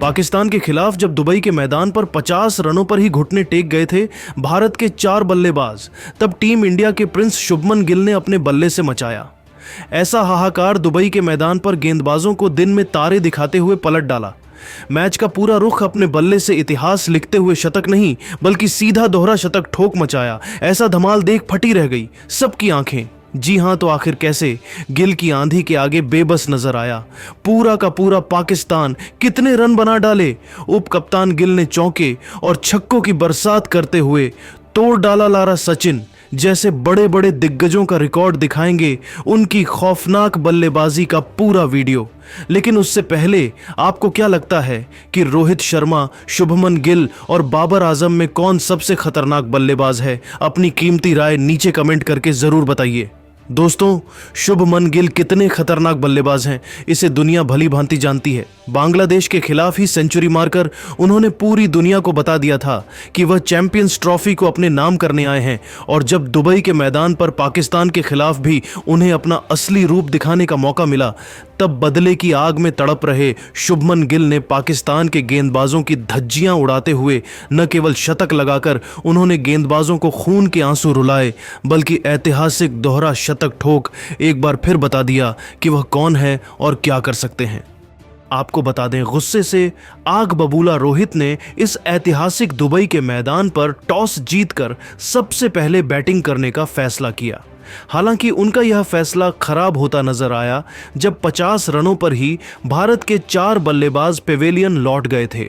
पाकिस्तान के खिलाफ जब दुबई के मैदान पर 50 रनों पर ही घुटने टेक गए थे भारत के 4 बल्लेबाज, तब टीम इंडिया के प्रिंस शुभमन गिल ने अपने बल्ले से मचाया। ऐसा हाहाकार दुबई के मैदान पर गेंदबाजों को दिन में तारे दिखाते हुए पलट डाला। मैच का पूरा रुख अपने बल्ले से इतिहास लिखते हुए शतक नहीं बल्कि सीधा दोहरा शतक ठोक मचाया। ऐसा धमाल देख फटी रह गई सबकी आंखें। जी हां, तो आखिर कैसे गिल की आंधी के आगे बेबस नजर आया। पूरा का पूरा पाकिस्तान कितने रन बना डाले। उप कप्तान गिल ने चौके और छक्कों की बरसात करते हुए तोड़ डाला लारा सचिन जैसे बड़े बड़े दिग्गजों का रिकॉर्ड दिखाएंगे उनकी खौफनाक बल्लेबाजी का पूरा वीडियो। लेकिन उससे पहले आपको क्या लगता है कि रोहित शर्मा, शुभमन गिल और बाबर आजम में कौन सबसे खतरनाक बल्लेबाज है? अपनी कीमती राय नीचे कमेंट करके जरूर बताइए। दोस्तों, शुभमन गिल कितने खतरनाक बल्लेबाज हैं इसे दुनिया भली भांति जानती है। बांग्लादेश के खिलाफ ही सेंचुरी मारकर उन्होंने पूरी दुनिया को बता दिया था कि वह चैंपियंस ट्रॉफी को अपने नाम करने आए हैं। और जब दुबई के मैदान पर पाकिस्तान के खिलाफ भी उन्हें अपना असली रूप दिखाने का मौका मिला, तब बदले की आग में तड़प रहे शुभमन गिल ने पाकिस्तान के गेंदबाजों की धज्जियां उड़ाते हुए न केवल शतक लगाकर उन्होंने गेंदबाजों को खून के आंसू रुलाए बल्कि ऐतिहासिक दोहरा शतक ठोक एक बार फिर बता दिया कि वह कौन है और क्या कर सकते हैं। आपको बता दें, गुस्से से आग बबूला रोहित ने इस ऐतिहासिक दुबई के मैदान पर टॉस जीतकर सबसे पहले बैटिंग करने का फैसला किया। हालांकि उनका यह फैसला खराब होता नजर आया जब 50 रनों पर ही भारत के 4 बल्लेबाज पेवेलियन लौट गए थे।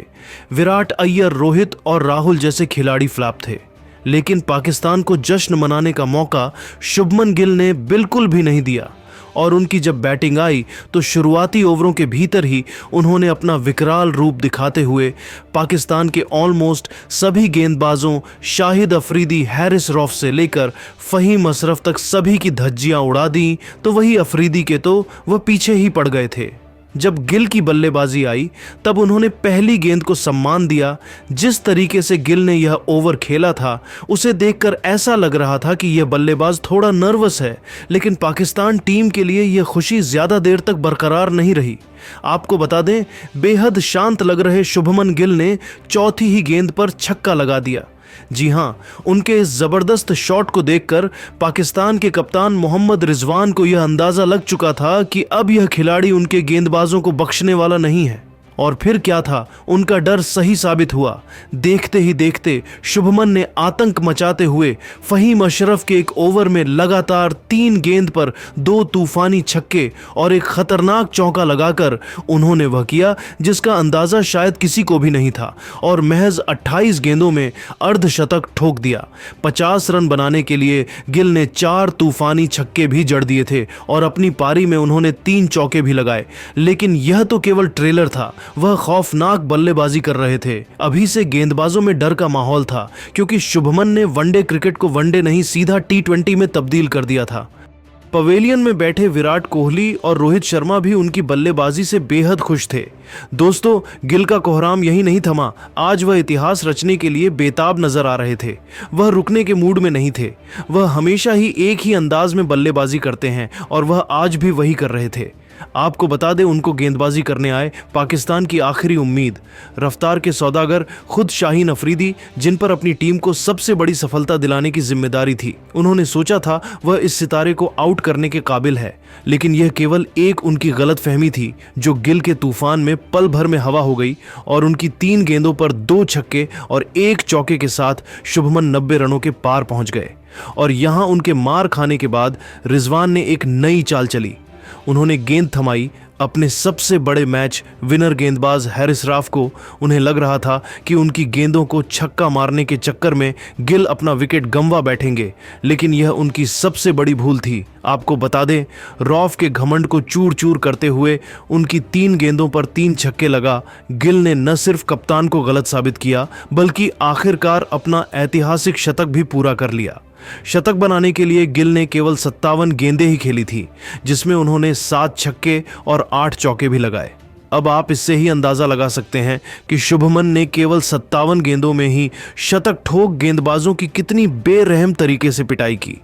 विराट, अय्यर, रोहित और राहुल जैसे खिलाड़ी फ्लॉप थे। लेकिन पाकिस्तान को जश्न मनाने का मौका शुभमन गिल ने बिल्कुल भी नहीं दिया और उनकी जब बैटिंग आई तो शुरुआती ओवरों के भीतर ही उन्होंने अपना विकराल रूप दिखाते हुए पाकिस्तान के ऑलमोस्ट सभी गेंदबाजों शाहिद अफरीदी, हैरिस रौफ से लेकर फहीम अशरफ तक सभी की धज्जियां उड़ा दी। तो वही अफरीदी के तो वह पीछे ही पड़ गए थे। जब गिल की बल्लेबाजी आई तब उन्होंने पहली गेंद को सम्मान दिया। जिस तरीके से गिल ने यह ओवर खेला था उसे देखकर ऐसा लग रहा था कि यह बल्लेबाज थोड़ा नर्वस है। लेकिन पाकिस्तान टीम के लिए यह खुशी ज्यादा देर तक बरकरार नहीं रही। आपको बता दें, बेहद शांत लग रहे शुभमन गिल ने चौथी ही गेंद पर छक्का लगा दिया। जी हां, उनके इस जबरदस्त शॉट को देखकर पाकिस्तान के कप्तान मोहम्मद रिजवान को यह अंदाजा लग चुका था कि अब यह खिलाड़ी उनके गेंदबाजों को बख्शने वाला नहीं है। और फिर क्या था, उनका डर सही साबित हुआ। देखते ही देखते शुभमन ने आतंक मचाते हुए फहीम अशरफ के एक ओवर में लगातार 3 गेंद पर 2 तूफानी छक्के और एक खतरनाक चौका लगाकर उन्होंने वह किया जिसका अंदाजा शायद किसी को भी नहीं था और महज 28 गेंदों में अर्धशतक ठोक दिया। 50 रन बनाने के लिए गिल ने 4 तूफानी छक्के भी जड़ दिए थे और अपनी पारी में उन्होंने 3 चौके भी लगाए। लेकिन यह तो केवल ट्रेलर था, वह खौफनाक बल्लेबाजी कर रहे थे। अभी से गेंदबाजों में डर का माहौल था क्योंकि शुभमन ने वनडे क्रिकेट को वनडे नहीं सीधा T20 में तब्दील कर दिया था। पवेलियन में बैठे विराट कोहली और रोहित शर्मा भी उनकी बल्लेबाजी से बेहद खुश थे। दोस्तों, गिल का कोहराम यही नहीं थमा। आज वह इतिहास रचने के लिए बेताब नजर आ रहे थे। वह रुकने के मूड में नहीं थे। वह हमेशा ही एक ही अंदाज में बल्लेबाजी करते हैं और वह आज भी वही कर रहे थे। आपको बता दें, उनको गेंदबाजी करने आए पाकिस्तान की आखिरी उम्मीद, रफ्तार के सौदागर खुद शाहीन अफरीदी, जिन पर अपनी टीम को सबसे बड़ी सफलता दिलाने की जिम्मेदारी थी। उन्होंने सोचा था वह इस सितारे को आउट करने के काबिल है, लेकिन यह केवल एक उनकी गलतफहमी थी जो गिल के तूफान में पल भर में हवा हो गई और उनकी 3 गेंदों पर 2 छक्के और 1 चौके के साथ शुभमन 90 रनों के पार पहुंच गए। और यहां उनके मार खाने के बाद रिजवान ने एक नई चाल चली। उन्होंने गेंद थमाई अपने सबसे बड़े मैच विनर गेंदबाज हैरिस रौफ को। उन्हें लग रहा था कि उनकी गेंदों को छक्का मारने के चक्कर में गिल अपना विकेट गंवा बैठेंगे, लेकिन यह उनकी सबसे बड़ी भूल थी। आपको बता दें, रौफ के घमंड को चूर चूर करते हुए उनकी 3 गेंदों पर 3 छक्के लगा गिल ने न सिर्फ कप्तान को गलत साबित किया बल्कि आखिरकार अपना ऐतिहासिक शतक भी पूरा कर लिया। शतक बनाने के लिए गिल ने केवल 57 गेंदें ही खेली थी, जिसमें उन्होंने 7 छक्के और 8 चौके भी लगाए। अब आप इससे ही अंदाजा लगा सकते हैं कि शुभमन ने केवल 57 गेंदों में ही शतक ठोक गेंदबाजों की कितनी बेरहम तरीके से पिटाई की।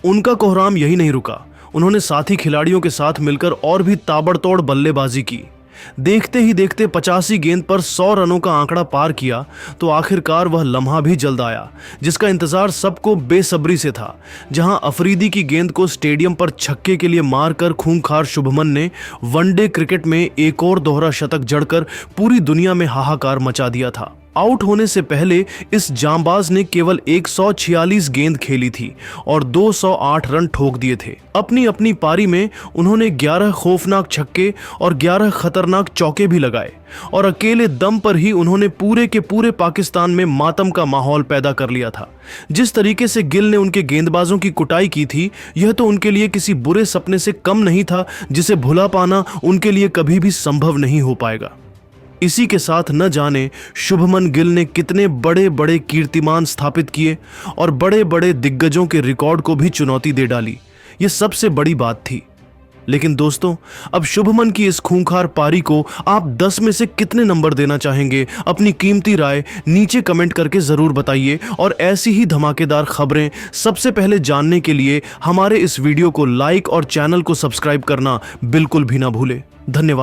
उनका कोहराम यही नहीं रुका, उन्होंने साथी खिलाड़ियों के साथ मिलकर और भी ताबड़तोड़ बल्लेबाजी की। देखते ही देखते 85 गेंद पर 100 रनों का आंकड़ा पार किया तो आखिरकार वह लम्हा भी जल्द आया जिसका इंतजार सबको बेसब्री से था, जहां अफरीदी की गेंद को स्टेडियम पर छक्के के लिए मारकर खूंखार शुभमन ने वनडे क्रिकेट में एक और दोहरा शतक जड़कर पूरी दुनिया में हाहाकार मचा दिया था। आउट होने से पहले इस जांबाज ने केवल 146 गेंद खेली थी और 208 रन ठोक दिए थे। अपनी अपनी पारी में उन्होंने 11 खौफनाक छक्के और 11 खतरनाक चौके भी लगाए और अकेले दम पर ही उन्होंने पूरे के पूरे पाकिस्तान में मातम का माहौल पैदा कर लिया था। जिस तरीके से गिल ने उनके गेंदबाजों की कुटाई की थी, यह तो उनके लिए किसी बुरे सपने से कम नहीं था जिसे भुला पाना उनके लिए कभी भी संभव नहीं हो पाएगा। इसी के साथ न जाने शुभमन गिल ने कितने बड़े बड़े कीर्तिमान स्थापित किए और बड़े बड़े दिग्गजों के रिकॉर्ड को भी चुनौती दे डाली। यह सबसे बड़ी बात थी। लेकिन दोस्तों, अब शुभमन की इस खूंखार पारी को आप 10 में से कितने नंबर देना चाहेंगे? अपनी कीमती राय नीचे कमेंट करके जरूर बताइए और ऐसी ही धमाकेदार खबरें सबसे पहले जानने के लिए हमारे इस वीडियो को लाइक और चैनल को सब्सक्राइब करना बिल्कुल भी ना भूले। धन्यवाद।